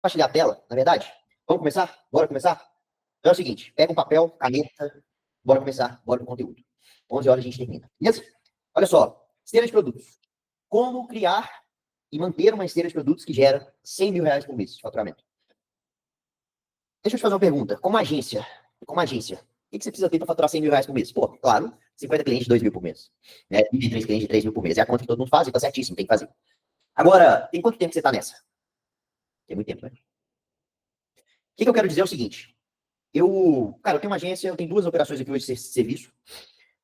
compartilhar a tela, na verdade? Vamos começar? Bora começar? Então é o seguinte, pega um papel, caneta, bora começar, bora pro conteúdo. 11 horas a gente termina. Beleza? Olha só, esteira de produtos. Como criar e manter uma esteira de produtos que gera 100 mil reais por mês de faturamento? Deixa eu te fazer uma pergunta. Como agência, o que você precisa ter para faturar 100 mil reais por mês? Pô, claro, 50 clientes de 2 mil por mês. Né? 23 clientes de 3 mil por mês. É a conta que todo mundo faz e tá certíssimo, tem que fazer. Agora, tem quanto tempo que você tá nessa? Tem muito tempo, né? O que eu quero dizer é o seguinte. Eu tenho uma agência, eu tenho 2 operações aqui hoje de serviço.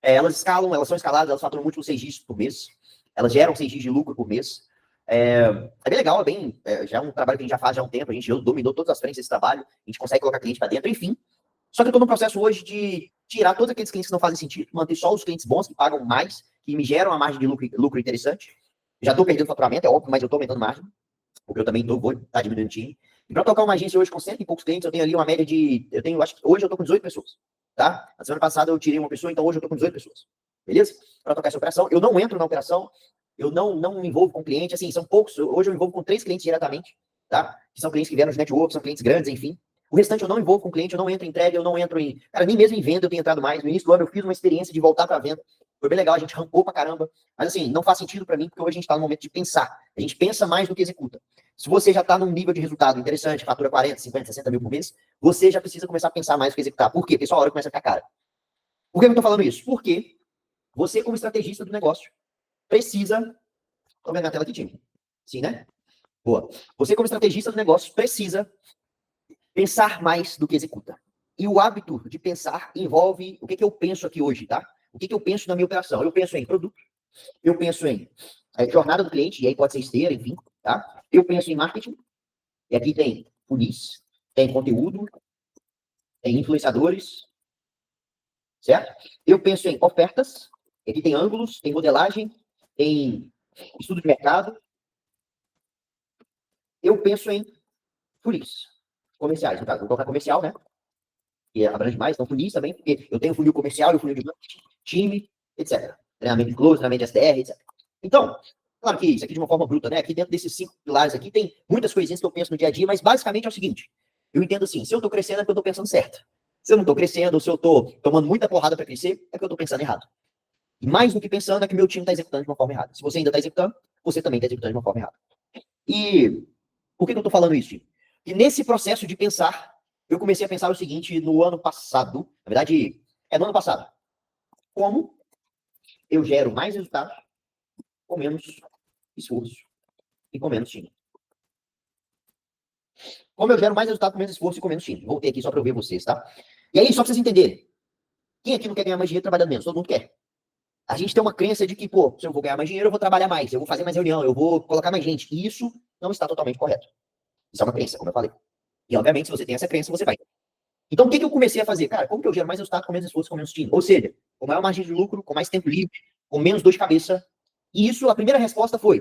Elas escalam, elas são escaladas, elas faturam múltiplos 6 dígitos por mês. Elas geram 6 dígitos de lucro por mês. É bem legal, já é um trabalho que a gente já faz já há um tempo, a gente dominou todas as frentes desse trabalho, a gente consegue colocar cliente para dentro, enfim. Só que eu estou no processo hoje de tirar todos aqueles clientes que não fazem sentido, manter só os clientes bons, que pagam mais, que me geram uma margem de lucro interessante. Já estou perdendo faturamento, é óbvio, mas eu estou aumentando margem, porque eu também vou estar diminuindo o time. E para tocar uma agência hoje com 100 e poucos clientes, eu tenho ali uma média de. Acho que hoje eu estou com 18 pessoas. Tá? Na semana passada eu tirei uma pessoa, então hoje eu estou com 18 pessoas. Beleza? Para tocar essa operação. Eu não entro na operação, eu não me envolvo com cliente, assim, são poucos. Hoje eu me envolvo com 3 clientes diretamente, tá? Que são clientes que vieram de network, são clientes grandes, enfim. O restante eu não envolvo com cliente, eu não entro em entrega, eu não entro em. Cara, nem mesmo em venda eu tenho entrado mais. No início do ano eu fiz uma experiência de voltar para venda. Foi bem legal, a gente rampou pra caramba. Mas assim, não faz sentido para mim, porque hoje a gente está no momento de pensar. A gente pensa mais do que executa. Se você já está num nível de resultado interessante, fatura 40, 50, 60 mil por mês, você já precisa começar a pensar mais do que executar. Por quê? Porque sua hora começa a ficar cara. Por que eu estou falando isso? Porque você, como estrategista do negócio, precisa. Estou vendo na tela aqui, time? Sim, né? Boa. Você, como estrategista do negócio, precisa pensar mais do que executa. E o hábito de pensar envolve o que eu penso aqui hoje, tá? O que eu penso na minha operação? Eu penso em produto, eu penso em jornada do cliente, e aí pode ser esteira, enfim, tá? Eu penso em marketing, e aqui tem funis, tem conteúdo, tem influenciadores, certo? Eu penso em ofertas, e aqui tem ângulos, tem modelagem, tem estudo de mercado. Eu penso em funis comerciais, no caso, vou colocar comercial, né? Que abrange mais, então funis também, porque eu tenho funil comercial e o funil de marketing, time, etc. Treinamento de close, treinamento de SDR, etc. Então, claro que isso aqui de uma forma bruta, né? Aqui dentro desses 5 pilares aqui tem muitas coisinhas que eu penso no dia a dia, mas basicamente é o seguinte, eu entendo assim, se eu tô crescendo é porque eu tô pensando certo. Se eu não tô crescendo, ou se eu tô tomando muita porrada para crescer, é porque eu tô pensando errado. E mais do que pensando é que meu time tá executando de uma forma errada. Se você ainda tá executando, você também tá executando de uma forma errada. E por que eu tô falando isso, Tim? E nesse processo de pensar, eu comecei a pensar o seguinte no ano passado, na verdade, no ano passado. Como eu gero mais resultado com menos esforço e com menos time? Como eu gero mais resultado com menos esforço e com menos time? Voltei aqui só para eu ver vocês, tá? E aí, só para vocês entenderem. Quem aqui não quer ganhar mais dinheiro trabalhando menos? Todo mundo quer. A gente tem uma crença de que, pô, se eu vou ganhar mais dinheiro, eu vou trabalhar mais, eu vou fazer mais reunião, eu vou colocar mais gente. E isso não está totalmente correto. Isso é uma crença, como eu falei. E, obviamente, se você tem essa crença, você vai. Então, o que eu comecei a fazer? Cara, como que eu gero mais resultado com menos esforço, com menos time? Ou seja, com maior margem de lucro, com mais tempo livre, com menos dor de cabeça. E isso, a primeira resposta foi,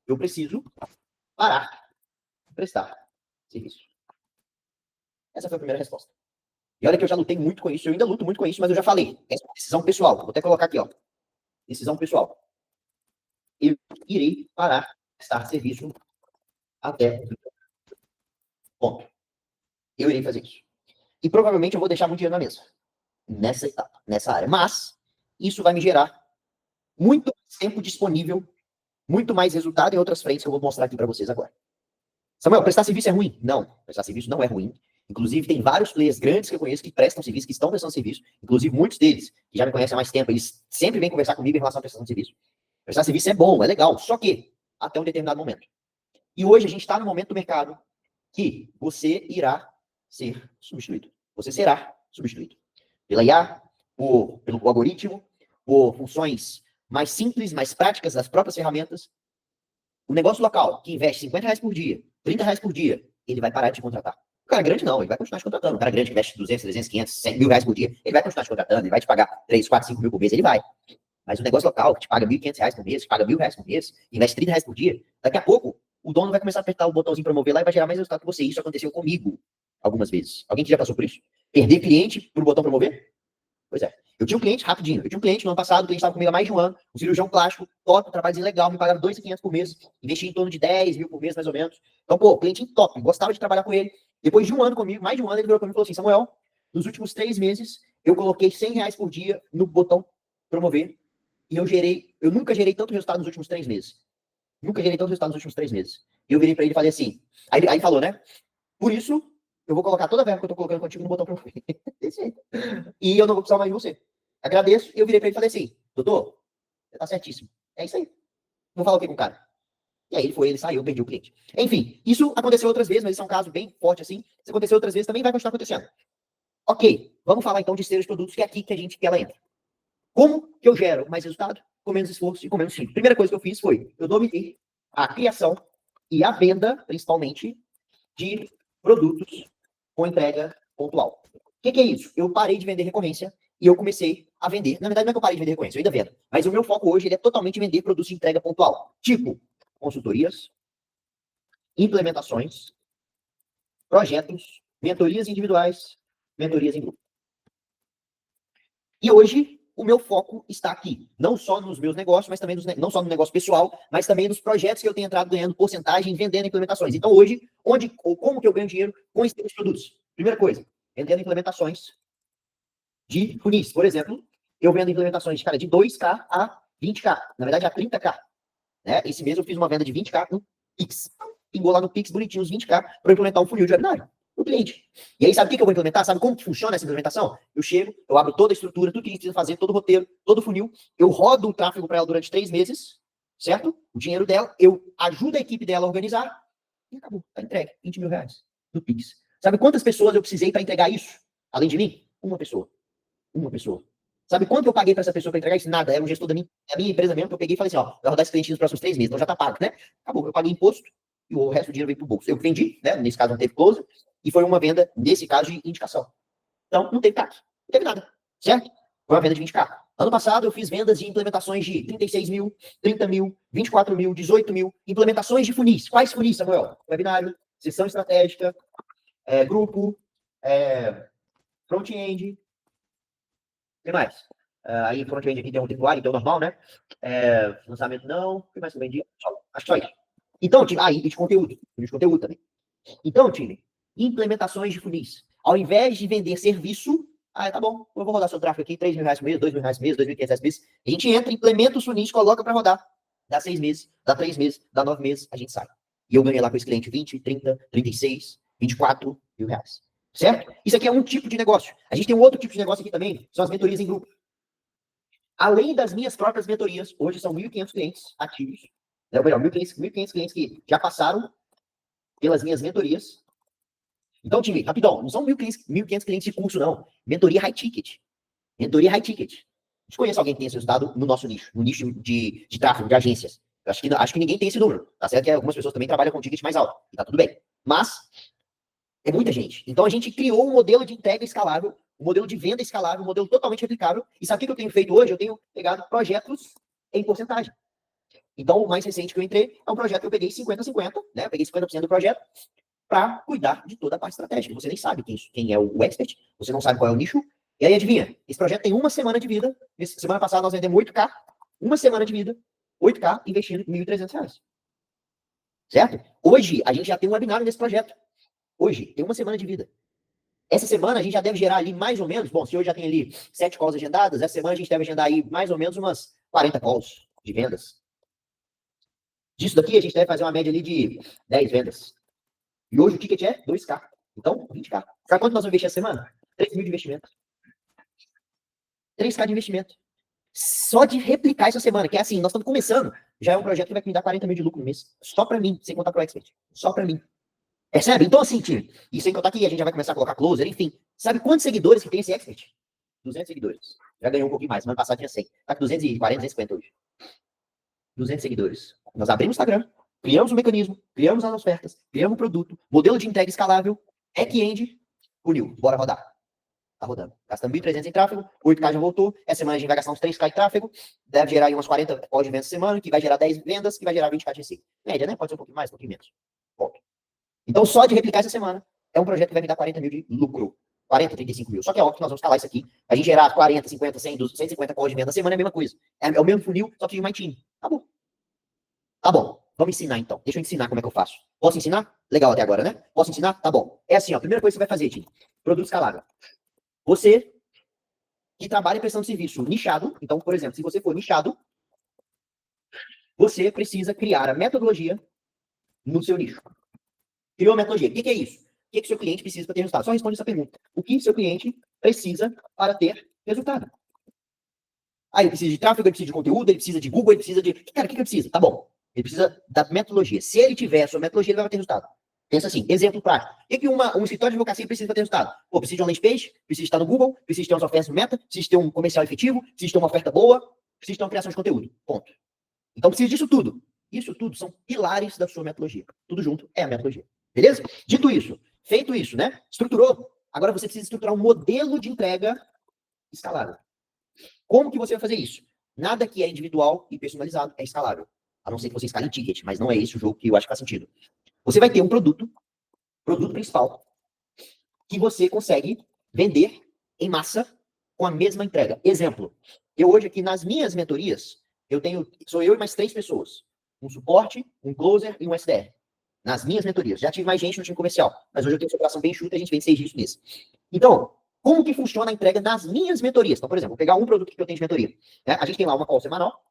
eu preciso parar de prestar serviço. Essa foi a primeira resposta. E olha que eu já lutei muito com isso, eu ainda luto muito com isso, mas eu já falei. Essa é uma decisão pessoal. Vou até colocar aqui, ó. Decisão pessoal. Eu irei parar de prestar serviço até ponto. Eu irei fazer isso. E provavelmente eu vou deixar muito dinheiro na mesa. Nessa etapa, nessa área. Mas isso vai me gerar muito mais tempo disponível, muito mais resultado em outras frentes que eu vou mostrar aqui para vocês agora. Samuel, prestar serviço é ruim? Não, prestar serviço não é ruim. Inclusive, tem vários players grandes que eu conheço que prestam serviço, que estão prestando serviço. Inclusive, muitos deles, que já me conhecem há mais tempo, eles sempre vêm conversar comigo em relação à prestação de serviço. Prestar serviço é bom, é legal, só que até um determinado momento. E hoje a gente está no momento do mercado que você irá ser substituído. Você será substituído. Pela IA, pelo algoritmo, por funções mais simples, mais práticas das próprias ferramentas. O negócio local, que investe 50 reais por dia, 30 reais por dia, ele vai parar de te contratar. O cara grande não, ele vai continuar te contratando. O cara grande que investe 200, 300, 500, 100 mil reais por dia, ele vai continuar te contratando, ele vai te pagar 3, 4, 5 mil por mês, ele vai. Mas o negócio local, que te paga 1.500 reais por mês, que paga 1.000 reais por mês, investe 30 reais por dia, daqui a pouco, o dono vai começar a apertar o botãozinho para mover lá e vai gerar mais resultado que você. Isso aconteceu comigo algumas vezes. Alguém que já passou por isso? Perder cliente por botão promover? Pois é. Eu tinha um cliente, rapidinho, eu tinha um cliente no ano passado, o cliente estava comigo há mais de um ano, um cirurgião plástico, top, trabalho legal, me pagava 2.500 por mês, investia em torno de 10 mil por mês, mais ou menos. Então, pô, cliente top, gostava de trabalhar com ele. Depois de um ano comigo, mais de um ano, ele virou para mim e falou assim, Samuel, nos últimos 3 meses, eu coloquei R$ 100 por dia no botão promover, e eu nunca gerei tanto resultado nos últimos 3 meses. Nunca gerei tanto resultado nos últimos 3 meses. E eu virei para ele e falei assim, aí falou, né? Por isso, eu vou colocar toda a verba que eu tô colocando contigo no botão promover. Desse jeito. E eu não vou precisar mais de você. Agradeço. E eu virei para ele e falei assim, doutor, você tá certíssimo. É isso aí. Vou falar o que com o cara? E aí ele saiu, eu perdi o cliente. Enfim, isso aconteceu outras vezes, mas isso é um caso bem forte assim. Se aconteceu outras vezes, também vai continuar acontecendo. Ok, vamos falar então de esteira de produtos, que é aqui que ela entra. Como que eu gero mais resultado, com menos esforço e com menos tempo? Primeira coisa que eu fiz foi, eu dominei a criação e a venda, principalmente, de produtos com entrega pontual. O que é isso? Eu parei de vender recorrência e eu comecei a vender. Na verdade, não é que eu parei de vender recorrência, eu ainda vendo. Mas o meu foco hoje ele é totalmente vender produtos de entrega pontual. Tipo, consultorias, implementações, projetos, mentorias individuais, mentorias em grupo. E hoje, o meu foco está aqui. Não só nos meus negócios, mas também não só no negócio pessoal, mas também nos projetos que eu tenho entrado ganhando porcentagem, vendendo implementações. Então, hoje, como que eu ganho dinheiro com esses produtos? Primeira coisa, vendendo implementações de funis. Por exemplo, eu vendo implementações, cara, de 2K a 20K. Na verdade, a 30K. Né? Esse mês eu fiz uma venda de 20K no Pix. Pingou lá no Pix, bonitinho, os 20K, para implementar um funil de webinário o cliente. E aí, sabe o que eu vou implementar? Sabe como que funciona essa implementação? Eu chego, eu abro toda a estrutura, tudo que a gente precisa fazer, todo o roteiro, todo o funil, eu rodo o tráfego para ela durante 3 meses, certo? O dinheiro dela, eu ajudo a equipe dela a organizar e acabou, tá entregue, R$ 20 mil no Pix. Sabe quantas pessoas eu precisei para entregar isso? Além de mim? Uma pessoa. Uma pessoa. Sabe quanto eu paguei para essa pessoa para entregar isso? Nada. Era um gestor da minha empresa mesmo, que eu peguei e falei assim, ó, vai rodar esse cliente nos próximos 3 meses, então já tá pago, né? Acabou. Eu paguei imposto e o resto do dinheiro veio pro bolso. Eu vendi, né? Nesse caso não teve close, e foi uma venda, nesse caso, de indicação. Então, não teve CAC. Não teve nada. Certo? Foi uma venda de 20K. Ano passado, eu fiz vendas de implementações de 36 mil, 30 mil, 24 mil, 18 mil. Implementações de funis. Quais funis, Samuel? Webinário, sessão estratégica, grupo, front-end. O que mais? Aí, front-end aqui tem um tripwire, então normal, né? Lançamento não. O que mais que eu vendi? Acho que só isso. Então, time, e de conteúdo. De conteúdo também. Então, time, implementações de funis. Ao invés de vender serviço, tá bom, eu vou rodar seu tráfego aqui, R$ 3.000 por mês, R$ 2.000 por mês, R$ 2.500 por mês. A gente entra, implementa os funis, coloca para rodar. Dá 6 meses, dá 3 meses, dá 9 meses, a gente sai. E eu ganhei lá com esse cliente 20, 30, 36, R$ 24.000. Certo? Isso aqui é um tipo de negócio. A gente tem um outro tipo de negócio aqui também, são as mentorias em grupo. Além das minhas próprias mentorias, hoje são 1.500 clientes ativos. Ou melhor, 1.500 clientes que já passaram pelas minhas mentorias. Então, time, rapidão, não são 1.500 clientes de curso, não. Mentoria high ticket. Mentoria high ticket. Desconheço alguém que tenha esse resultado no nosso nicho, no nicho de tráfego, de agências. Eu acho que ninguém tem esse número. Tá certo que algumas pessoas também trabalham com ticket mais alto. E tá tudo bem. Mas é muita gente. Então, a gente criou um modelo de entrega escalável, um modelo de venda escalável, um modelo totalmente replicável. E sabe o que eu tenho feito hoje? Eu tenho pegado projetos em porcentagem. Então, o mais recente que eu entrei é um projeto que eu peguei 50-50, né? Eu peguei 50% do projeto para cuidar de toda a parte estratégica. Você nem sabe quem é o expert, você não sabe qual é o nicho. E aí, adivinha? Esse projeto tem uma semana de vida. Semana passada nós vendemos 8K. Uma semana de vida, 8K, investindo R$ 1.300. Certo? Hoje, a gente já tem um webinário nesse projeto. Hoje, tem uma semana de vida. Essa semana a gente já deve gerar ali mais ou menos, bom, se hoje já tem ali 7 calls agendadas, essa semana a gente deve agendar aí mais ou menos umas 40 calls de vendas. Disso daqui a gente deve fazer uma média ali de 10 vendas. E hoje o ticket é 2K. Então, 20K. Sabe quanto nós vamos investir essa semana? 3 mil de investimento. 3K de investimento. Só de replicar essa semana, que é assim, nós estamos começando, já é um projeto que vai me dar 40 mil de lucro no mês. Só para mim, sem contar pro expert. Só para mim. Percebe? Então, assim, time, e sem contar que a gente já vai começar a colocar closer, enfim. Sabe quantos seguidores que tem esse expert? 200 seguidores. Já ganhou um pouquinho mais. Semana passada tinha 100. Tá com 240, 250 hoje. 200 seguidores. Nós abrimos o Instagram, criamos um mecanismo, criamos as ofertas, criamos um produto, modelo de entrega escalável, back-end, funil. Bora rodar. Tá rodando. Gastamos 1.300 em tráfego, 8K já voltou. Essa semana a gente vai gastar uns 3K em tráfego, deve gerar aí umas 40 calls de vendas semana, que vai gerar 10 vendas, que vai gerar 20K de receita. Média, né? Pode ser um pouquinho mais, um pouquinho menos. Ponto. Então, só de replicar essa semana, é um projeto que vai me dar 40 mil de lucro. 40, 35 mil. Só que é óbvio que nós vamos escalar isso aqui. A gente gerar 40, 50, 100, 200, 150 calls de venda na semana é a mesma coisa. É o mesmo funil, só que de mais time. Tá bom. Tá bom. Vamos ensinar então. Deixa eu ensinar como é que eu faço. Posso ensinar? Legal até agora, né? Posso ensinar? Tá bom. É assim, ó. A primeira coisa que você vai fazer, Tim. Produto escalável. Você que trabalha prestando serviço nichado. Então, por exemplo, se você for nichado, você precisa criar a metodologia no seu nicho. Criou a metodologia. O que é isso? O que o seu cliente precisa para ter resultado? Só responde essa pergunta. O que seu cliente precisa para ter resultado? Ah, ele precisa de tráfego, ele precisa de conteúdo, ele precisa de Google, ele precisa de... Cara, o que ele precisa? Tá bom. Ele precisa da metodologia. Se ele tiver a sua metodologia, ele vai ter resultado. Pensa assim, exemplo prático. O que um escritório de advocacia precisa para ter resultado? Pô, precisa de uma landing page, precisa estar no Google, precisa ter umas ofertas no Meta, precisa ter um comercial efetivo, precisa ter uma oferta boa, precisa ter uma criação de conteúdo. Ponto. Então precisa disso tudo. Isso tudo são pilares da sua metodologia. Tudo junto é a metodologia. Beleza? Dito isso, feito isso, né? Estruturou. Agora você precisa estruturar um modelo de entrega escalável. Como que você vai fazer isso? Nada que é individual e personalizado é escalável. A não ser que você escale em ticket, mas não é esse o jogo que eu acho que faz sentido. Você vai ter um produto principal, que você consegue vender em massa com a mesma entrega. Exemplo, eu hoje aqui nas minhas mentorias, sou eu e mais 3 pessoas. Um suporte, um closer e um SDR. Nas minhas mentorias. Já tive mais gente no time comercial, mas hoje eu tenho uma operação bem chuta e a gente vende 6 dígitos nisso. Então, como que funciona a entrega nas minhas mentorias? Então, por exemplo, vou pegar um produto que eu tenho de mentoria. Né? A gente tem lá uma call semanal,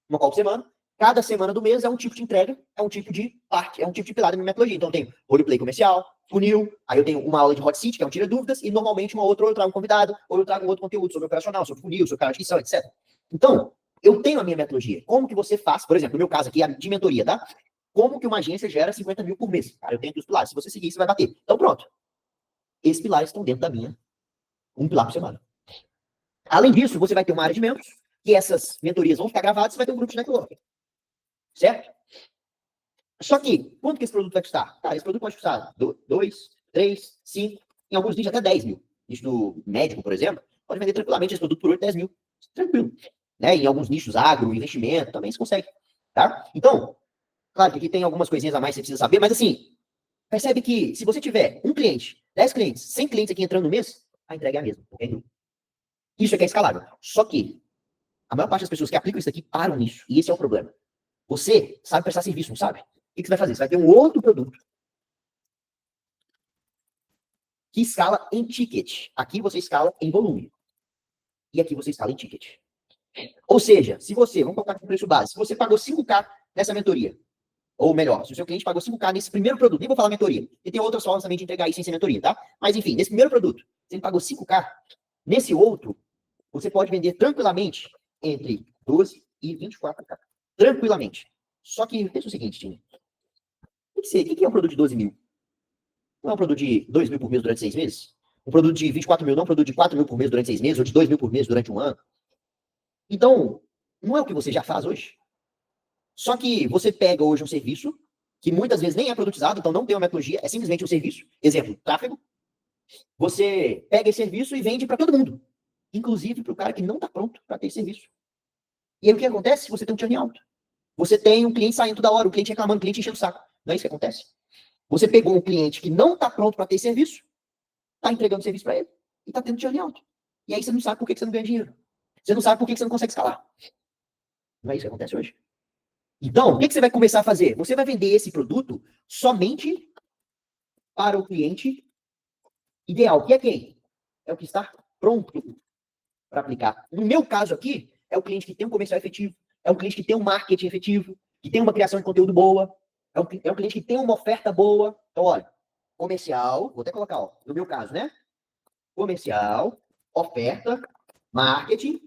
uma call por semana. Cada semana do mês é um tipo de entrega, é um tipo de parte, é um tipo de pilar da minha metodologia. Então, eu tenho roleplay comercial, funil, aí eu tenho uma aula de hot seat, que é um tira dúvidas, e normalmente uma outra, ou eu trago um convidado, ou eu trago um outro conteúdo sobre operacional, sobre funil, sobre canal de inscrição, etc. Então, eu tenho a minha metodologia. Como que você faz, por exemplo, no meu caso aqui, de mentoria, tá? Como que uma agência gera 50 mil por mês? Cara, eu tenho aqui os pilares. Se você seguir, você vai bater. Então, pronto. Esses pilares estão dentro da minha, um pilar por semana. Além disso, você vai ter uma área de membros, que essas mentorias vão ficar gravadas, você vai ter um grupo de networking. Certo? Só que, quanto que esse produto vai custar? Cara, esse produto pode custar 2, 3, 5, em alguns nichos até 10 mil. Nicho do médico, por exemplo, pode vender tranquilamente esse produto por 8, 10 mil. Tranquilo. Né? Em alguns nichos, agro, investimento, também se consegue. Tá? Então, claro que aqui tem algumas coisinhas a mais que você precisa saber, mas assim, percebe que se você tiver um cliente, 10 clientes, 100 clientes aqui entrando no mês, a entrega é a mesma. Okay? Isso é que é escalável. Só que a maior parte das pessoas que aplicam isso aqui param nisso. E esse é o problema. Você sabe prestar serviço, não sabe? O que você vai fazer? Você vai ter um outro produto que escala em ticket. Aqui você escala em volume. E aqui você escala em ticket. Ou seja, se você, vamos colocar aqui o preço base, se você pagou 5K nessa mentoria, ou melhor, se o seu cliente pagou 5K nesse primeiro produto, nem vou falar mentoria, e tem outras formas também de entregar isso sem ser mentoria, tá? Mas enfim, nesse primeiro produto, se ele pagou 5K, nesse outro, você pode vender tranquilamente entre 12 e 24K. Tranquilamente. Só que, pensa o seguinte, Tim. O que é um produto de 12 mil? Não é um produto de 2 mil por mês durante 6 meses? Um produto de 24 mil, não é um produto de 4 mil por mês durante 6 meses, ou de 2 mil por mês durante um ano? Então, não é o que você já faz hoje. Só que você pega hoje um serviço, que muitas vezes nem é produtizado, então não tem uma metodologia, é simplesmente um serviço. Exemplo, tráfego. Você pega esse serviço e vende para todo mundo. Inclusive para o cara que não está pronto para ter esse serviço. E aí o que acontece? Você tem um churn alto. Você tem um cliente saindo toda hora, o cliente reclamando, o cliente enchendo o saco. Não é isso que acontece? Você pegou um cliente que não está pronto para ter serviço, está entregando serviço para ele e está tendo churn alto. E aí você não sabe por que você não ganha dinheiro. Você não sabe por que você não consegue escalar. Não é isso que acontece hoje? Então, o que você vai começar a fazer? Você vai vender esse produto somente para o cliente ideal. Que é quem? É o que está pronto para aplicar. No meu caso aqui, é o cliente que tem um comercial efetivo, é o cliente que tem um marketing efetivo, que tem uma criação de conteúdo boa, é um cliente que tem uma oferta boa. Então, olha, comercial, vou até colocar, ó, no meu caso, né? Comercial, oferta, marketing,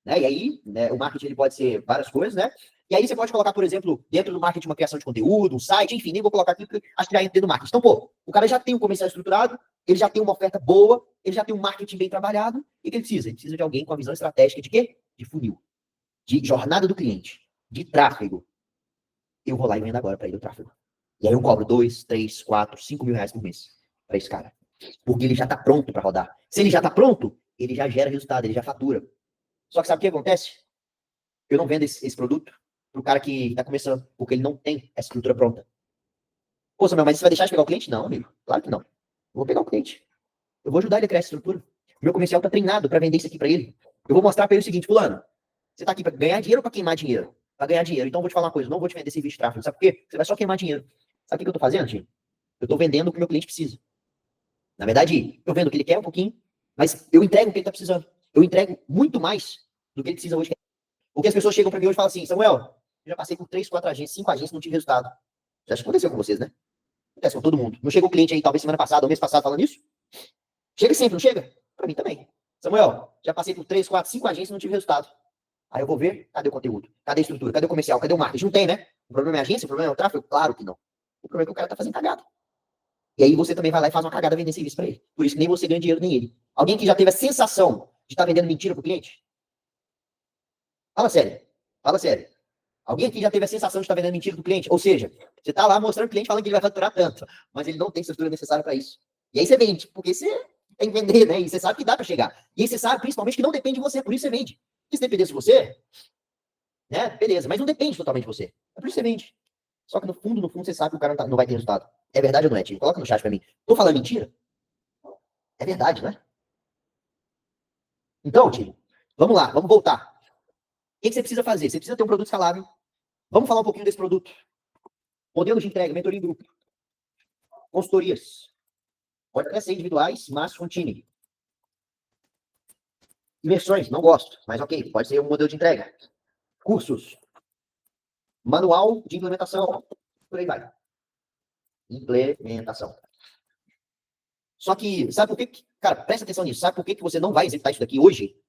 né? E aí, né, o marketing ele pode ser várias coisas, né? E aí você pode colocar, por exemplo, dentro do marketing uma criação de conteúdo, um site, enfim, nem vou colocar aqui porque acho que já entra dentro do marketing. Então, pô, o cara já tem um comercial estruturado, ele já tem uma oferta boa, ele já tem um marketing bem trabalhado, e o que ele precisa? Ele precisa de alguém com a visão estratégica de quê? De funil, de jornada do cliente, de tráfego. Eu vou lá e vendo agora para ele o tráfego. E aí eu cobro 2, 3, 4, 5 mil reais por mês para esse cara. Porque ele já está pronto para rodar. Se ele já está pronto, ele já gera resultado, ele já fatura. Só que sabe o que acontece? Eu não vendo esse produto pro cara que está começando, porque ele não tem essa estrutura pronta. Pô, Samuel, mas você vai deixar de pegar o cliente? Não, amigo. Claro que não. Eu vou pegar o cliente. Eu vou ajudar ele a criar essa estrutura. O meu comercial está treinado para vender isso aqui para ele. Eu vou mostrar para ele o seguinte, fulano, você está aqui para ganhar dinheiro ou para queimar dinheiro? Para ganhar dinheiro. Então eu vou te falar uma coisa, não vou te vender serviço de tráfego. Sabe por quê? Você vai só queimar dinheiro. Sabe o que eu estou fazendo, tio? Eu estou vendendo o que o meu cliente precisa. Na verdade, eu vendo o que ele quer um pouquinho, mas eu entrego o que ele está precisando. Eu entrego muito mais do que ele precisa hoje. Porque as pessoas chegam para mim hoje e falam assim, Samuel, eu já passei por 3, 4 agências, 5 agências, não tive resultado. Já aconteceu com vocês, né? Acontece com todo mundo. Não chegou cliente aí, talvez semana passada ou mês passado falando isso? Chega sempre, não chega? Para mim também. Samuel, já passei por 3, 4, 5 agências e não tive resultado. Aí eu vou ver, cadê o conteúdo? Cadê a estrutura? Cadê o comercial? Cadê o marketing? Não tem, né? O problema é a agência? O problema é o tráfego? Claro que não. O problema é que o cara tá fazendo cagada. E aí você também vai lá e faz uma cagada vendendo serviço para ele. Por isso que nem você ganha dinheiro, nem ele. Alguém que já teve a sensação de estar vendendo mentira pro cliente? Fala sério. Fala sério. Alguém aqui já teve a sensação de estar vendendo mentira pro cliente? Ou seja, você tá lá mostrando pro cliente falando que ele vai faturar tanto, mas ele não tem estrutura necessária para isso. E aí você vende, porque você tem que vender, né? E você sabe que dá para chegar. E aí você sabe, principalmente, que não depende de você, por isso você vende. Se dependesse de você, né? Beleza, mas não depende totalmente de você. É por isso que você vende. Só que no fundo, você sabe que o cara não vai ter resultado. É verdade ou não é, tio? Coloca no chat pra mim. Tô falando mentira? É verdade, né? Então, tio, vamos lá, vamos voltar. O que você precisa fazer? Você precisa ter um produto escalável. Vamos falar um pouquinho desse produto. Modelo de entrega, mentoria em grupo. Consultorias. Pode até ser individuais, mas com time. Imersões, não gosto, mas ok, pode ser um modelo de entrega. Cursos. Manual de implementação. Por aí vai. Implementação. Só que, sabe por que, cara, presta atenção nisso. Sabe por que você não vai executar isso daqui hoje?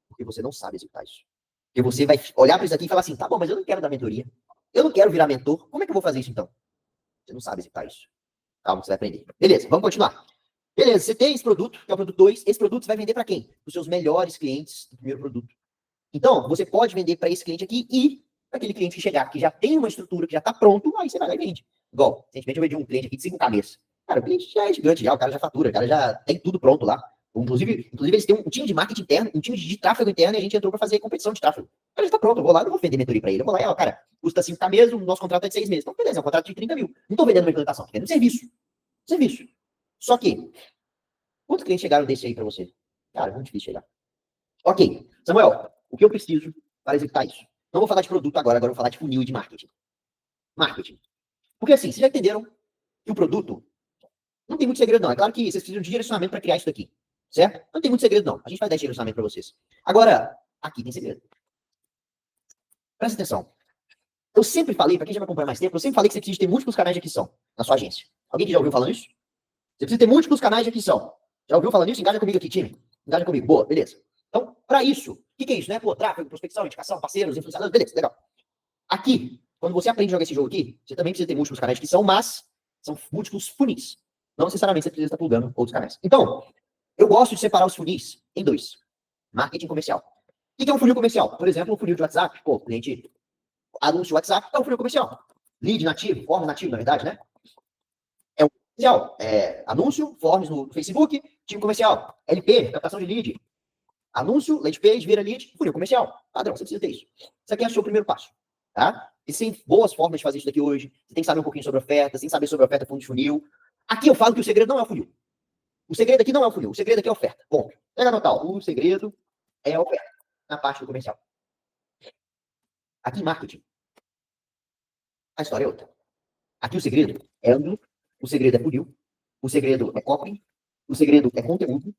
Porque você não sabe executar isso. Porque você vai olhar para isso aqui e falar assim, tá bom, mas eu não quero dar mentoria. Eu não quero virar mentor. Como é que eu vou fazer isso então? Você não sabe executar isso. Calma, você vai aprender. Beleza, vamos continuar. Beleza, você tem esse produto, que é o produto 2. Esse produto você vai vender para quem? Para os seus melhores clientes do primeiro produto. Então, você pode vender para esse cliente aqui e para aquele cliente que chegar, que já tem uma estrutura, que já está pronto, aí você vai lá e vende. Igual, recentemente eu vendi um cliente aqui de 5 cabeças. Cara, o cliente já é gigante, já, o cara já fatura, o cara já tem tudo pronto lá. Inclusive eles têm um time de marketing interno, um time de tráfego interno, e a gente entrou para fazer competição de tráfego. O cara já está pronto, eu vou lá, não vou vender mentoria para ele. Eu vou lá e, ó, cara, custa 5 meses, o nosso contrato é de 6 meses. Então, beleza, é um contrato de 30 mil. Não estou vendendo uma implementação, estou vendendo serviço. Serviço. Só que, quantos clientes chegaram desse aí para você? Cara, é muito difícil chegar. Ok, Samuel, o que eu preciso para executar isso? Não vou falar de produto agora eu vou falar de funil e de marketing. Marketing. Porque assim, vocês já entenderam que o produto não tem muito segredo, não. É claro que vocês precisam de direcionamento para criar isso daqui. Certo? Não tem muito segredo, não. A gente vai dar esse direcionamento para vocês. Agora, aqui tem segredo. Presta atenção. Eu sempre falei, para quem já me acompanha mais tempo, eu sempre falei que você precisa ter múltiplos canais de aquisição na sua agência. Alguém que já ouviu falando isso? Você precisa ter múltiplos canais de aquisição. Já ouviu falando isso? Engaja comigo aqui, time. Engaja comigo. Boa, beleza. Então, para isso, o que é isso, né? Pô, tráfego, prospecção, indicação, parceiros, influenciadores, beleza, legal. Aqui, quando você aprende a jogar esse jogo aqui, você também precisa ter múltiplos canais de aquisição, mas são múltiplos funis. Não necessariamente você precisa estar plugando outros canais. Então, eu gosto de separar os funis em dois. Marketing comercial. O que é um funil comercial? Por exemplo, um funil de WhatsApp. Pô, cliente, anúncio WhatsApp, é um funil comercial. Lead nativo, form nativo, na verdade, né? É um comercial. É, anúncio, forms no Facebook, time comercial. LP, captação de lead. Anúncio, landing page, vira lead, funil comercial. Padrão, você precisa ter isso. Isso aqui é o seu primeiro passo. Tá? Existem boas formas de fazer isso daqui hoje. Você tem que saber um pouquinho sobre oferta, você tem que saber sobre oferta, fundo de funil. Aqui eu falo que o segredo não é o funil. O segredo aqui não é o funil, o segredo aqui é a oferta. Bom, pega a nota, o segredo é a oferta, na parte do comercial. Aqui em marketing, a história é outra. Aqui o segredo é ângulo, o segredo é funil, o segredo é copy, o segredo é conteúdo.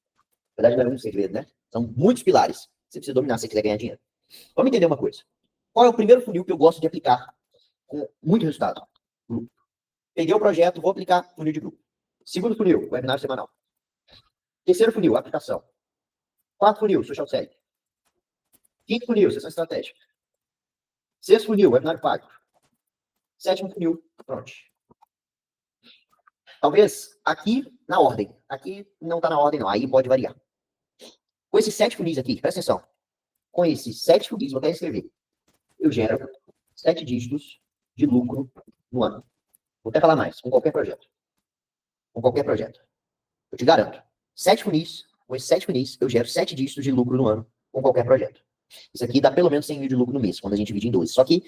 Na verdade, não é um segredo, né? São muitos pilares. Você precisa dominar se você quiser ganhar dinheiro. Vamos entender uma coisa. Qual é o primeiro funil que eu gosto de aplicar com muito resultado? Grupo. Peguei o projeto, vou aplicar funil de grupo. Segundo funil, webinar semanal. Terceiro funil, aplicação. Quarto funil, social selling. Quinto funil, sessão estratégica. Sexto funil, webinar pago. Sétimo funil, pronto. Talvez aqui na ordem. Aqui não está na ordem, não. Aí pode variar. Com esses 7 funis aqui, presta atenção. Com esses 7 funis, vou até escrever. Eu gero 7 dígitos de lucro no ano. Vou até falar mais, com qualquer projeto. Com qualquer projeto. Eu te garanto. 7 funis, com esses 7 funis, eu gero 7 dígitos de lucro no ano com qualquer projeto. Isso aqui dá pelo menos 100 mil de lucro no mês, quando a gente divide em 12. Só que,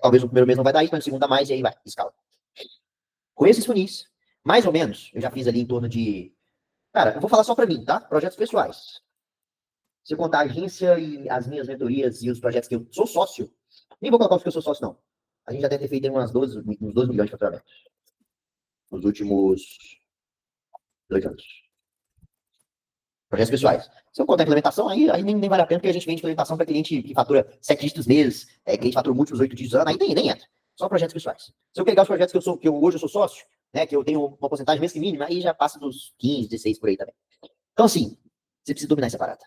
talvez no primeiro mês não vai dar isso, mas no segundo dá mais, e aí vai, escala. Com esses funis, mais ou menos, eu já fiz ali em torno de Cara, eu vou falar só para mim, tá? Projetos pessoais. Se eu contar a agência e as minhas mentorias e os projetos que eu sou sócio, nem vou colocar os que eu sou sócio, não. A gente já deve ter feito uns 12 milhões de faturamentos nos últimos 2 anos. Projetos pessoais. Se eu contar a implementação, aí nem vale a pena, porque a gente vende implementação para cliente que fatura 7 dígitos meses, cliente que fatura múltiplos 8 dígitos anos, aí nem entra. Só projetos pessoais. Se eu pegar os projetos que hoje eu sou sócio, né, que eu tenho uma porcentagem mesmo que mínima, aí já passa dos 15, 16 por aí também. Então, assim, você precisa dominar essa parada.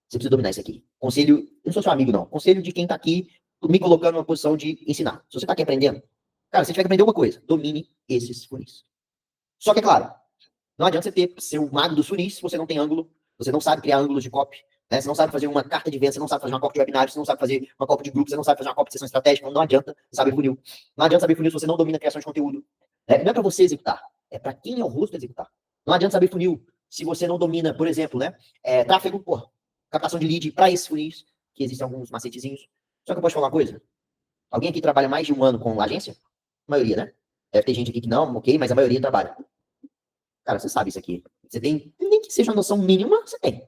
Você precisa dominar isso aqui. Conselho, eu não sou seu amigo, não. Conselho de quem tá aqui me colocando numa posição de ensinar. Se você tá aqui aprendendo, cara, você tiver que aprender uma coisa, domine esses funis. Só que, é claro, não adianta você ser o mago dos funis se você não tem ângulo, você não sabe criar ângulos de copy, né? Você não sabe fazer uma carta de venda, você não sabe fazer uma copy de webinário, você não sabe fazer uma copy de grupo, você não sabe fazer uma copy de sessão estratégica, não adianta saber funil. Não adianta saber funil se você não domina a criação de conteúdo. Não é para você executar, é para quem é o rosto executar. Não adianta saber funil se você não domina, por exemplo, né, tráfego, porra, captação de lead para esses funis, que existem alguns macetezinhos. Só que eu posso falar uma coisa? Alguém aqui trabalha mais de um ano com agência? A maioria, né? Deve ter gente aqui que não, ok, mas a maioria trabalha. Cara, você sabe isso aqui. Você tem, nem que seja uma noção mínima, você tem.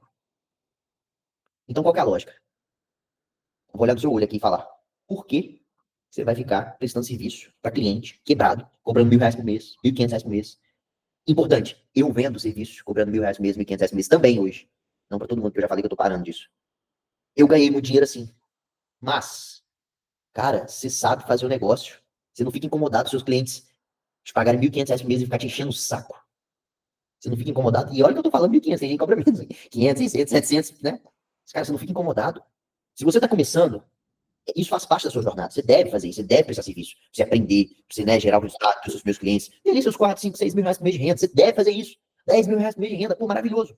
Então, qual que é a lógica? Eu vou olhar no seu olho aqui e falar, por que você vai ficar prestando serviço para cliente quebrado, cobrando R$1.000 por mês, R$1.500 por mês? Importante, eu vendo serviço cobrando R$1.000 por mês, R$1.500 por mês também hoje. Não para todo mundo, porque eu já falei que eu tô parando disso. Eu ganhei muito dinheiro assim. Mas, cara, você sabe fazer o negócio. Você não fica incomodado se seus clientes te pagarem R$1.500 por mês e ficar te enchendo o saco. Você não fica incomodado. E olha que eu tô falando 1.500, tem gente que cobra menos. 500, 600, 700, né? Cara, você não fica incomodado. Se você tá começando, isso faz parte da sua jornada. Você deve fazer isso, você deve prestar serviço. Pra você aprender, pra você, né, gerar o resultado para os seus meus clientes. Tem ali seus 4, 5, 6 mil reais por mês de renda. Você deve fazer isso. R$10.000 por mês de renda, pô, maravilhoso.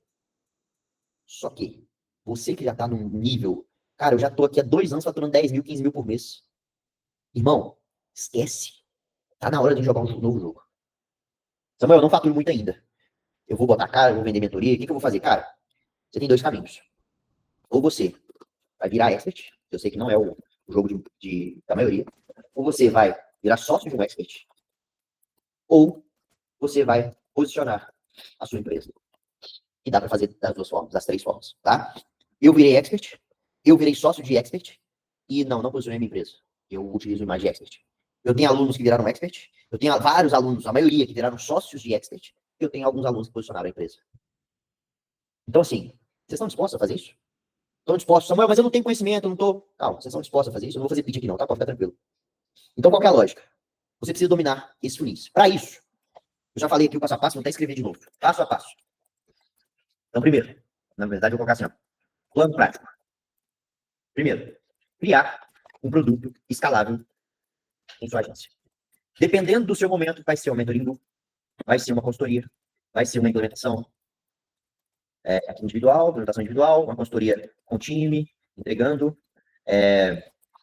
Só que, você que já tá num nível... Cara, eu já tô aqui há 2 anos faturando 10 mil, 15 mil por mês. Irmão, esquece. Tá na hora de jogar um novo jogo. Samuel, eu não faturo muito ainda. Eu vou botar cara, eu vou vender mentoria. O que eu vou fazer? Cara, você tem 2 caminhos. Ou você vai virar expert, eu sei que não é o jogo da maioria, ou você vai virar sócio de um expert, ou você vai posicionar a sua empresa. E dá para fazer das 2 formas, das 3 formas, tá? Eu virei expert, eu virei sócio de expert, e não posicionei minha empresa. Eu utilizo imagem de expert. Eu tenho alunos que viraram expert, eu tenho vários alunos, a maioria que viraram sócios de expert, e eu tenho alguns alunos que posicionaram a empresa. Então, assim, vocês estão dispostos a fazer isso? Estão dispostos? Samuel, mas eu não tenho conhecimento, eu não tô... Calma, vocês estão dispostos a fazer isso? Eu não vou fazer pitch aqui não, tá? Pode ficar tranquilo. Então, qual que é a lógica? Você precisa dominar esses funis. Para isso, eu já falei aqui o passo a passo, vou até escrever de novo. Passo a passo. Então, primeiro, na verdade, eu vou colocar assim, ó, plano prático. Primeiro, criar um produto escalável em sua agência. Dependendo do seu momento, vai ser uma mentoria, vai ser uma consultoria, vai ser uma implementação individual, implementação individual, uma consultoria com time, entregando,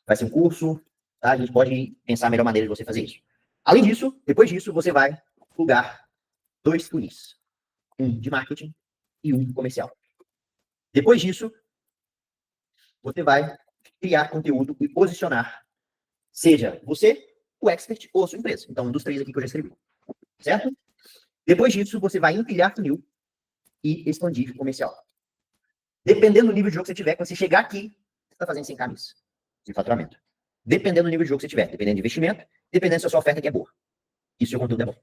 vai ser um curso, tá? A gente pode pensar a melhor maneira de você fazer isso. Além disso, depois disso, você vai plugar 2 funis. Um de marketing e um comercial. Depois disso, você vai criar conteúdo e posicionar, seja você, o expert ou a sua empresa. Então, um dos 3 aqui que eu já escrevi. Certo? Depois disso, você vai empilhar funil e expandir comercial. Dependendo do nível de jogo que você tiver, quando você chegar aqui, você está fazendo 100 camis de faturamento. Dependendo do nível de jogo que você tiver, dependendo de investimento, dependendo se a sua oferta aqui é boa. E se o seu conteúdo é bom.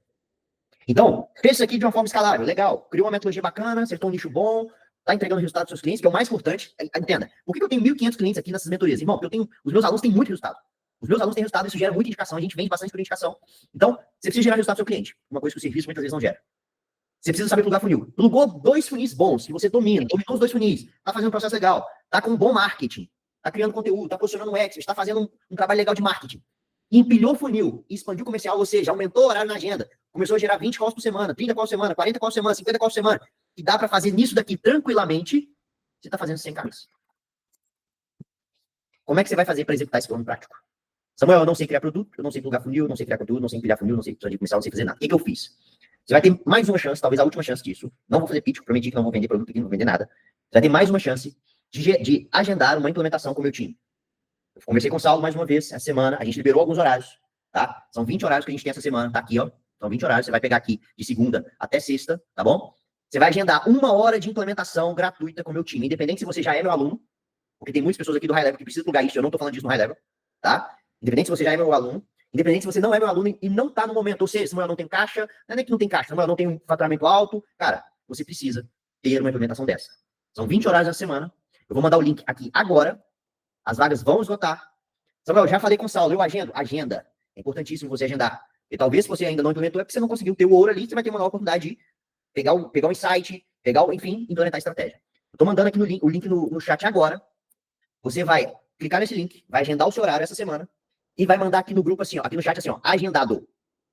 Então, fez isso aqui de uma forma escalável, legal. Criou uma metodologia bacana, acertou um nicho bom, tá entregando resultado para seus clientes, que é o mais importante. Entenda, por que eu tenho 1.500 clientes aqui nessas mentorias? Irmão, os meus alunos têm muito resultado. Os meus alunos têm resultado, isso gera muita indicação, a gente vende bastante por indicação. Então, você precisa gerar resultado para o seu cliente. Uma coisa que o serviço muitas vezes não gera. Você precisa saber plugar funil. Plugou 2 funis bons, que você dominou os 2 funis, tá fazendo um processo legal, tá com um bom marketing, tá criando conteúdo, tá posicionando o expert, tá fazendo um trabalho legal de marketing. Empilhou o funil, expandiu o comercial, ou seja, aumentou o horário na agenda, começou a gerar 20 calls por semana, 30 calls por semana, 40 calls por semana, 50 calls por semana, e dá para fazer nisso daqui tranquilamente, você tá fazendo 100 camis. Como é que você vai fazer para executar esse plano prático? Samuel, eu não sei criar produto, eu não sei plugar funil, eu não sei criar conteúdo, não sei empilhar funil, não sei expandir comercial, não sei fazer nada. O que eu fiz? Você vai ter mais uma chance, talvez a última chance disso. Não vou fazer pitch, prometi que não vou vender produto aqui, não vou vender nada. Você vai ter mais uma chance de agendar uma implementação com o meu time. Eu conversei com o Saulo mais uma vez essa semana, a gente liberou alguns horários, tá? São 20 horários que a gente tem essa semana, tá aqui, ó. São 20 horários, você vai pegar aqui de segunda até sexta, tá bom? Você vai agendar 1 hora de implementação gratuita com o meu time, independente se você já é meu aluno, porque tem muitas pessoas aqui do High Level que precisam plugar isso, eu não tô falando disso no High Level, tá? Independente se você já é meu aluno, independente se você não é meu aluno e não tá no momento, ou seja, se meu aluno não tem caixa, não é nem que não tem caixa, se meu aluno não tem um faturamento alto, cara, você precisa ter uma implementação dessa. São 20 horários na semana, eu vou mandar o link aqui agora, as vagas vão esgotar. Samuel, já falei com o Saulo, eu agendo? Agenda. É importantíssimo você agendar. E talvez se você ainda não implementou, é porque você não conseguiu ter o ouro ali, você vai ter uma nova oportunidade de pegar o insight, enfim, implementar a estratégia. Eu tô mandando aqui o link no chat agora. Você vai clicar nesse link, vai agendar o seu horário essa semana e vai mandar aqui no grupo assim, ó, aqui no chat assim, ó, agendado.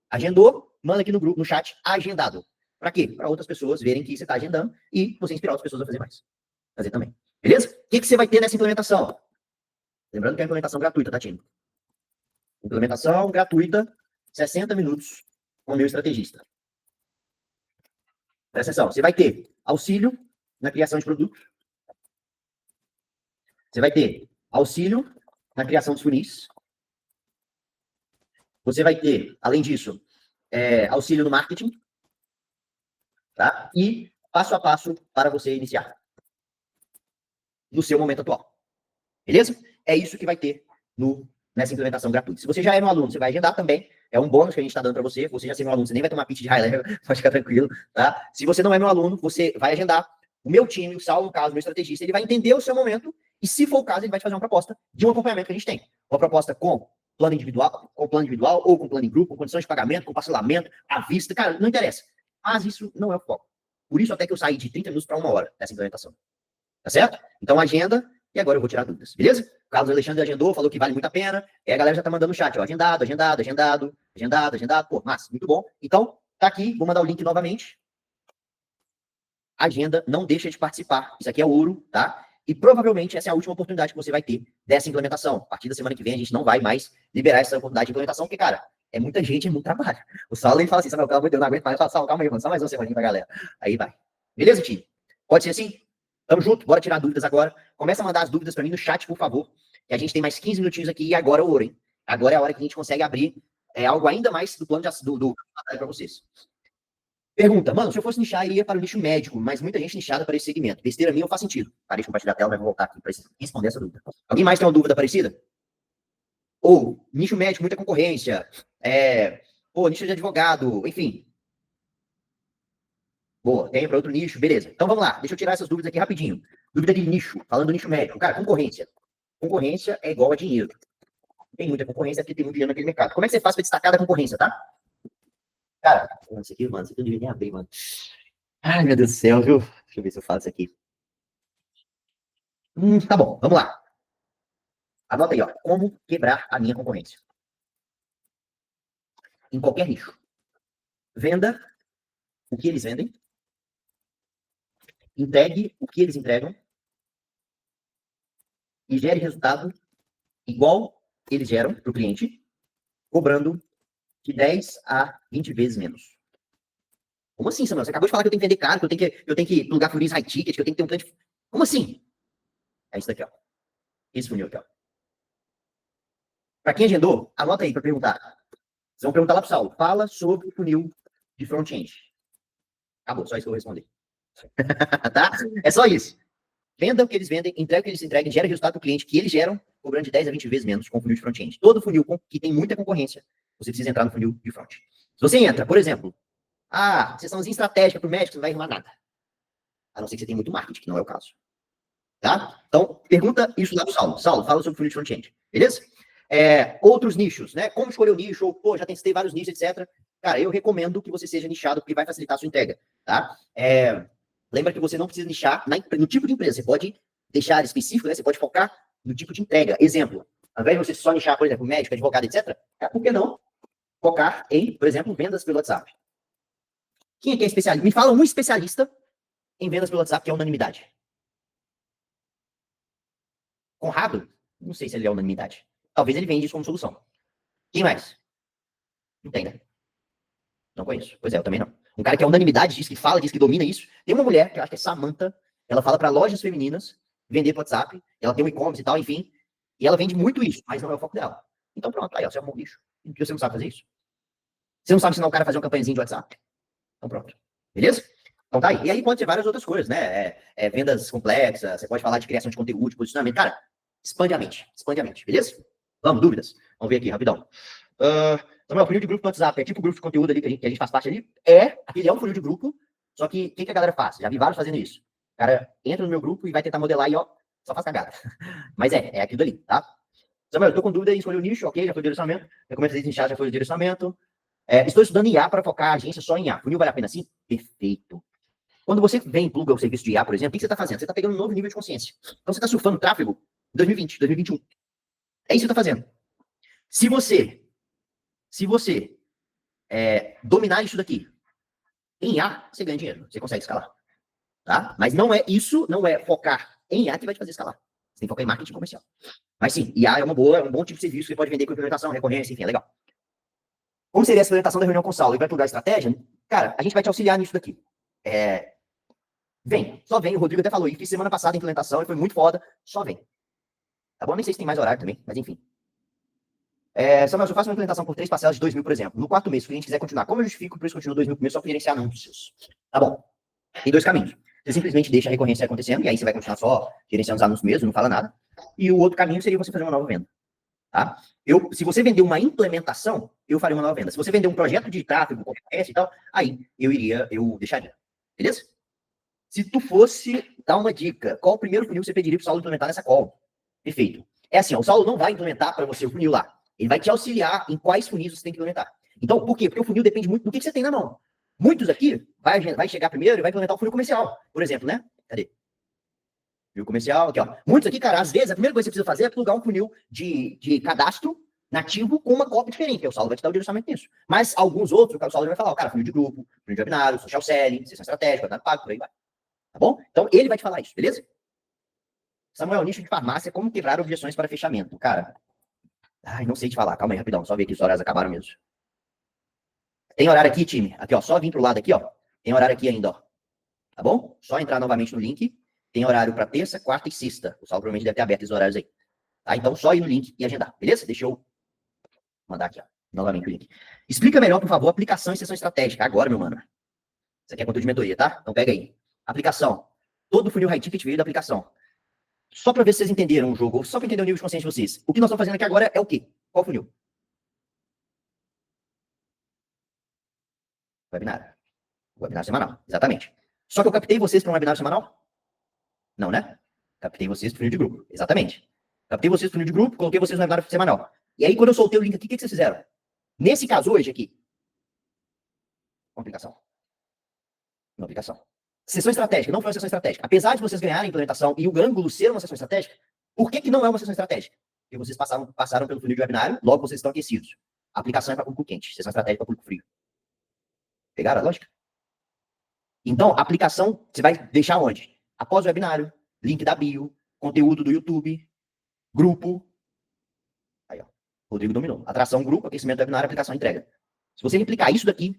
Agendou, manda aqui no grupo, no chat, agendado. Para quê? Para outras pessoas verem que você está agendando e você inspirar outras pessoas a fazer mais. Fazer também. Beleza? O que você vai ter nessa implementação? Lembrando que é a implementação gratuita, tá, time? Implementação gratuita, 60 minutos com o meu estrategista. Presta atenção, você vai ter auxílio na criação de produtos. Você vai ter auxílio na criação de funis. Você vai ter, além disso, auxílio no marketing. Tá? E passo a passo para você iniciar. No seu momento atual. Beleza? É isso que vai ter nessa implementação gratuita. Se você já é meu aluno, você vai agendar também. É um bônus que a gente está dando para você. Você já ser meu aluno, você nem vai tomar pitch de high level, pode ficar tranquilo. Tá? Se você não é meu aluno, você vai agendar. O meu time, o Saulo, no caso, o meu estrategista, ele vai entender o seu momento e, se for o caso, ele vai te fazer uma proposta de um acompanhamento que a gente tem. Uma proposta com plano individual ou com plano em grupo, com condições de pagamento, com parcelamento, à vista. Cara, não interessa. Mas isso não é o foco. Por isso até que eu saí de 30 minutos para 1 hora dessa implementação. Tá certo? Então, agenda. E agora eu vou tirar dúvidas, beleza? O Carlos Alexandre agendou, falou que vale muito a pena. E a galera já tá mandando no chat, ó. Agendado. Pô, massa, muito bom. Então, tá aqui, vou mandar o link novamente. Agenda, não deixa de participar. Isso aqui é ouro, tá? E provavelmente essa é a última oportunidade que você vai ter dessa implementação. A partir da semana que vem, a gente não vai mais liberar essa oportunidade de implementação, porque, cara, é muita gente, é muito trabalho. O Saulo, ele fala assim, Samuel, pelo amor de Deus, não aguento mais. Eu falo, Saulo, calma aí, mano, só mais uma semaninha pra galera. Aí vai. Beleza, time? Pode ser assim? Tamo junto, bora tirar dúvidas agora. Começa a mandar as dúvidas para mim no chat, por favor. Que a gente tem mais 15 minutinhos aqui e agora é o ouro, hein? Agora é a hora que a gente consegue abrir algo ainda mais do plano do para vocês. Pergunta, mano, se eu fosse nichar, iria para o nicho médico, mas muita gente nichada para esse segmento. Besteira minha ou faz sentido? Parei de compartilhar a tela, mas vou voltar aqui para responder essa dúvida. Alguém mais tem uma dúvida parecida? Ou, nicho médico, muita concorrência. Nicho de advogado, enfim. Boa, tem para outro nicho, beleza. Então vamos lá, deixa eu tirar essas dúvidas aqui rapidinho. Dúvida de nicho, falando do nicho médico. Cara, concorrência. Concorrência é igual a dinheiro. Tem muita concorrência porque tem muito dinheiro naquele mercado. Como é que você faz para destacar da concorrência, tá? Cara, isso aqui eu não devia nem abrir, mano. Ai, meu Deus do céu, viu? Deixa eu ver se eu faço isso aqui. Tá bom, vamos lá. Anota aí, ó. Como quebrar a minha concorrência. Em qualquer nicho. Venda o que eles vendem. Entregue o que eles entregam. E gere resultado igual eles geram para o cliente, cobrando de 10 a 20 vezes menos. Como assim, Samuel? Você acabou de falar que eu tenho que vender caro, que eu tenho que plugar funis high ticket, que eu tenho que ter um plano de... Como assim? É isso daqui, ó. Esse funil aqui, ó. Para quem agendou, anota aí para perguntar. Vocês vão perguntar lá pro Saulo. Fala sobre o funil de front-end. Acabou, só isso que eu vou responder. Tá? É só isso. Venda o que eles vendem, entrega o que eles entregam, gera resultado para o cliente que eles geram, cobrando de 10 a 20 vezes menos com o funil de front-end. Todo funil que tem muita concorrência, você precisa entrar no funil de front. Se você entra, por exemplo, sessãozinha estratégica para o médico, você não vai arrumar nada. A não ser que você tenha muito marketing, que não é o caso. Tá? Então, pergunta isso lá pro Saulo. Saulo, fala sobre o funil de front-end. Beleza? Outros nichos, né? Como escolher o nicho? Ou, pô, já testei vários nichos, etc. Cara, eu recomendo que você seja nichado, porque vai facilitar a sua entrega. Tá? Lembra que você não precisa nichar no tipo de empresa. Você pode deixar específico, né? Você pode focar no tipo de entrega. Exemplo, ao invés de você só nichar, por exemplo, médico, advogado, etc., por que não focar em, por exemplo, vendas pelo WhatsApp? Quem é especialista? Me fala um especialista em vendas pelo WhatsApp que é unanimidade. Conrado? Não sei se ele é unanimidade. Talvez ele vende isso como solução. Quem mais? Não tem, né? Não conheço. Pois é, eu também não. Um cara que é unanimidade, diz que fala, diz que domina isso. Tem uma mulher, que eu acho que é Samantha, ela fala para lojas femininas vender por WhatsApp, ela tem um e-commerce e tal, enfim, e ela vende muito isso, mas não é o foco dela. Então pronto, aí ó, você arrumou um bicho. E você não sabe fazer isso? Você não sabe ensinar o cara a fazer uma campanhazinha de WhatsApp? Então pronto. Beleza? Então tá aí. E aí pode ser várias outras coisas, né? Vendas complexas, você pode falar de criação de conteúdo, de posicionamento. Cara, expande a mente, beleza? Vamos, dúvidas? Vamos ver aqui, rapidão. Samuel, funil de grupo no WhatsApp, é tipo o grupo de conteúdo ali que a gente faz parte ali? Aquele é um funil de grupo, só que o que a galera faz? Já vi vários fazendo isso. O cara entra no meu grupo e vai tentar modelar e, ó, só faz cagada. Mas é aquilo ali, tá? Samuel, eu tô com dúvida em escolher o nicho, ok, já foi o direcionamento. Recomendo vocês iniciar, já foi o direcionamento. Estou estudando IA para focar a agência só em IA. Funil vale a pena sim? Perfeito. Quando você vem e pluga o serviço de IA, por exemplo, o que você está fazendo? Você está pegando um novo nível de consciência. Então você está surfando tráfego em 2020, 2021. É isso que você está fazendo. Se você dominar isso daqui em IA, você ganha dinheiro, você consegue escalar. Tá? Mas não é focar em IA que vai te fazer escalar. Você tem que focar em marketing comercial. Mas sim, IA é um bom tipo de serviço que você pode vender com implementação, recorrência, enfim, é legal. Como seria essa implementação da reunião com o Saulo? Ele vai plugar a estratégia? Cara, a gente vai te auxiliar nisso daqui. Só vem. O Rodrigo até falou, e fiz semana passada a implementação, e foi muito foda, só vem. Tá bom? Nem sei se tem mais horário também, mas enfim. Samuel, se eu faço uma implementação por 3 parcelas de 2 mil, por exemplo, no 4º mês, se o cliente quiser continuar, como eu justifico o preço continua 2 mil por mês só para gerenciar anúncios? Tá bom. Tem 2 caminhos. Você simplesmente deixa a recorrência acontecendo, e aí você vai continuar só gerenciando os anúncios mesmo, não fala nada. E o outro caminho seria você fazer uma nova venda. Tá? Se você vender uma implementação, eu faria uma nova venda. Se você vender um projeto de tráfego, e tal, aí eu deixaria. Beleza? Se tu fosse dar uma dica, qual o primeiro funil que você pediria para o Saulo implementar nessa call? Perfeito. É assim, ó, o Saulo não vai implementar para você o funil lá. Ele vai te auxiliar em quais funis você tem que implementar. Então, por quê? Porque o funil depende muito do que você tem na mão. Muitos aqui vai chegar primeiro e vai implementar o funil comercial, por exemplo, né? Cadê? Funil comercial, aqui, ó. Muitos aqui, cara, às vezes a primeira coisa que você precisa fazer é plugar um funil de cadastro nativo com uma cópia diferente, que o Saulo vai te dar o direcionamento nisso. Mas alguns outros, o Saulo vai falar, cara, funil de grupo, funil de webinário, social selling, sessão estratégica, dado pago, por aí vai. Tá bom? Então, ele vai te falar isso, beleza? Samuel, nicho de farmácia, como quebrar objeções para fechamento? Cara, não sei te falar. Calma aí, rapidão. Só ver aqui, os horários acabaram mesmo. Tem horário aqui, time? Aqui, ó. Só vir pro lado aqui, ó. Tem horário aqui ainda, ó. Tá bom? Só entrar novamente no link. Tem horário para terça, quarta e sexta. O Saulo provavelmente deve ter aberto esses horários aí. Tá? Então, só ir no link e agendar, beleza? Deixa eu mandar aqui, ó. Novamente o link. Explica melhor, por favor, aplicação e sessão estratégica. Agora, meu mano. Isso aqui é conteúdo de mentoria, tá? Então, pega aí. Aplicação. Todo funil high ticket veio da aplicação. Só para ver se vocês entenderam o jogo, só para entender o nível de consciência de vocês. O que nós estamos fazendo aqui agora é o quê? Qual funil? Webinar. Webinar semanal, exatamente. Só que eu captei vocês para um webinar semanal? Não, né? Captei vocês para o funil de grupo, exatamente. Captei vocês para o funil de grupo, coloquei vocês no webinar semanal. E aí, quando eu soltei o link aqui, o que vocês fizeram? Nesse caso hoje aqui, uma aplicação. Uma aplicação. Sessão estratégica, não foi uma sessão estratégica. Apesar de vocês ganharem implementação e o ângulo ser uma sessão estratégica, por que não é uma sessão estratégica? Porque vocês passaram pelo funil de webinário, logo vocês estão aquecidos. A aplicação é para público quente, sessão estratégica para público frio. Pegaram a lógica? Então, a aplicação, você vai deixar onde? Após o webinário, link da bio, conteúdo do YouTube, grupo. Aí, ó. Rodrigo dominou. Atração, grupo, aquecimento do webinário, aplicação, entrega. Se você replicar isso daqui,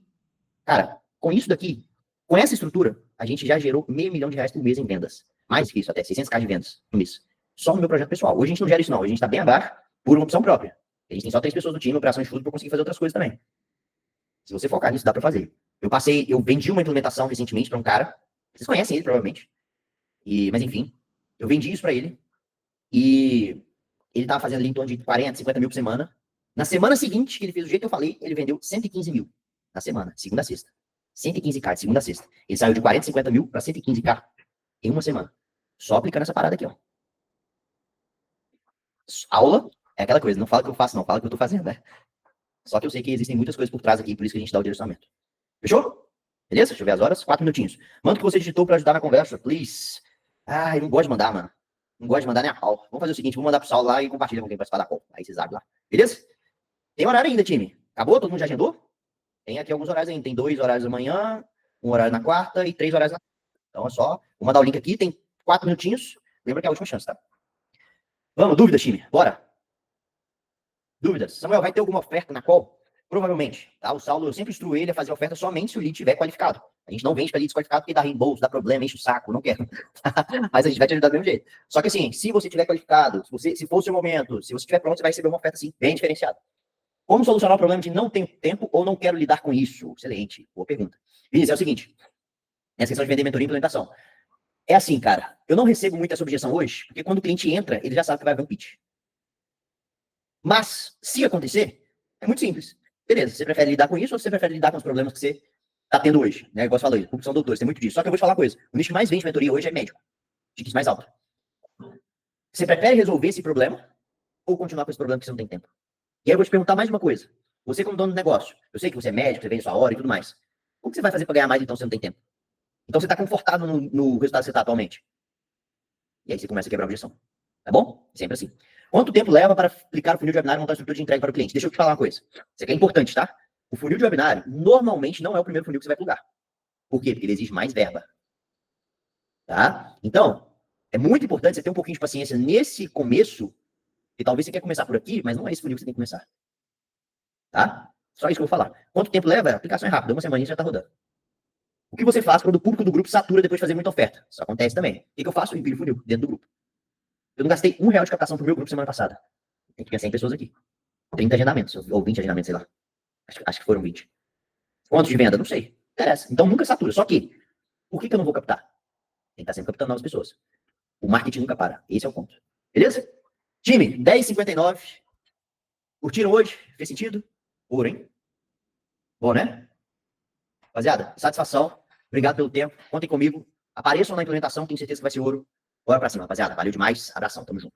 cara, com isso daqui, com essa estrutura, a gente já gerou R$500 mil por mês em vendas. Mais que isso até, 600k de vendas no mês. Só no meu projeto pessoal. Hoje a gente não gera isso não, hoje a gente está bem abaixo por uma opção própria. A gente tem só 3 pessoas no time, operação de estudo, para conseguir fazer outras coisas também. Se você focar nisso, dá para fazer. Eu vendi uma implementação recentemente para um cara, vocês conhecem ele provavelmente, mas enfim, eu vendi isso para ele, e ele tava fazendo ali em torno de 40, 50 mil por semana. Na semana seguinte, que ele fez do jeito que eu falei, ele vendeu 115 mil na semana, segunda a sexta. 115k de segunda a sexta. Ele saiu de 40, 50 mil para 115k em uma semana. Só aplicando essa parada aqui, ó. Aula é aquela coisa, não fala que eu faço, não, fala que eu tô fazendo, né? Só que eu sei que existem muitas coisas por trás aqui, por isso que a gente dá o direcionamento. Fechou? Beleza? Deixa eu ver as horas. 4 minutinhos. Manda o que você digitou para ajudar na conversa, please. Eu não gosto de mandar, mano. Não gosto de mandar nem a pau. Vamos fazer o seguinte, vou mandar pro Saulo lá e compartilha com quem participar da call. Aí vocês abrem lá. Beleza? Tem horário ainda, time. Acabou? Todo mundo já agendou? Tem aqui alguns horários ainda. Tem 2 horários da manhã, 1 horário na quarta e 3 horários na... Então é só... Vou mandar o link aqui. Tem 4 minutinhos. Lembra que é a última chance, tá? Vamos, dúvidas, time? Bora. Dúvidas? Samuel, vai ter alguma oferta na call? Provavelmente, tá? O Saulo, eu sempre instruo ele a fazer oferta somente se o lead estiver qualificado. A gente não vende para lead desqualificado porque dá reembolso, dá problema, enche o saco, não quero. Mas a gente vai te ajudar do mesmo jeito. Só que assim, se você estiver qualificado, se for o seu momento, se você estiver pronto, você vai receber uma oferta assim, bem diferenciada. Como solucionar o problema de não ter tempo ou não quero lidar com isso? Excelente, boa pergunta. Vinícius, é o seguinte, Nessa questão de vender mentoria e implementação. É assim, cara, eu não recebo muita essa objeção hoje, porque quando o cliente entra, ele já sabe que vai haver um pitch. Mas, se acontecer, é muito simples. Beleza, você prefere lidar com isso ou você prefere lidar com os problemas que você está tendo hoje? Né? Igual você falou, são doutores, tem muito disso. Só que eu vou te falar uma coisa, o nicho que mais vende mentoria hoje é médico, tickets mais alto. Você prefere resolver esse problema ou continuar com esse problema que você não tem tempo? E aí eu vou te perguntar mais uma coisa. Você como dono do negócio, eu sei que você é médico, você vende sua hora e tudo mais. O que você vai fazer para ganhar mais então se você não tem tempo? Então você está confortável no resultado que você está atualmente. E aí você começa a quebrar a objeção. Tá bom? Sempre assim. Quanto tempo leva para aplicar o funil de webinário e montar a estrutura de entrega para o cliente? Deixa eu te falar uma coisa. Isso aqui é importante, tá? O funil de webinário normalmente não é o primeiro funil que você vai plugar. Por quê? Porque ele exige mais verba. Tá? Então, é muito importante você ter um pouquinho de paciência nesse começo. E talvez você quer começar por aqui, mas não é esse funil que você tem que começar. Tá? Só isso que eu vou falar. Quanto tempo leva? A aplicação é rápida. Uma semana já está rodando. O que você faz quando o público do grupo satura depois de fazer muita oferta? Isso acontece também. O que eu faço? Eu empilho funil dentro do grupo. Eu não gastei R$1 de captação pro meu grupo semana passada. A gente tinha 100 pessoas aqui. 30 agendamentos, ou 20 agendamentos, sei lá. Acho que foram 20. Quantos de venda? Não sei. Interessa. Então nunca satura. Só que, por que eu não vou captar? Tem que estar sempre captando novas pessoas. O marketing nunca para. Esse é o ponto. Beleza? Time, 10h59. Curtiram hoje? Fez sentido? Ouro, hein? Bom, né? Rapaziada, satisfação. Obrigado pelo tempo. Contem comigo. Apareçam na implementação, tenho certeza que vai ser ouro. Bora pra cima, rapaziada. Valeu demais. Abração. Tamo junto.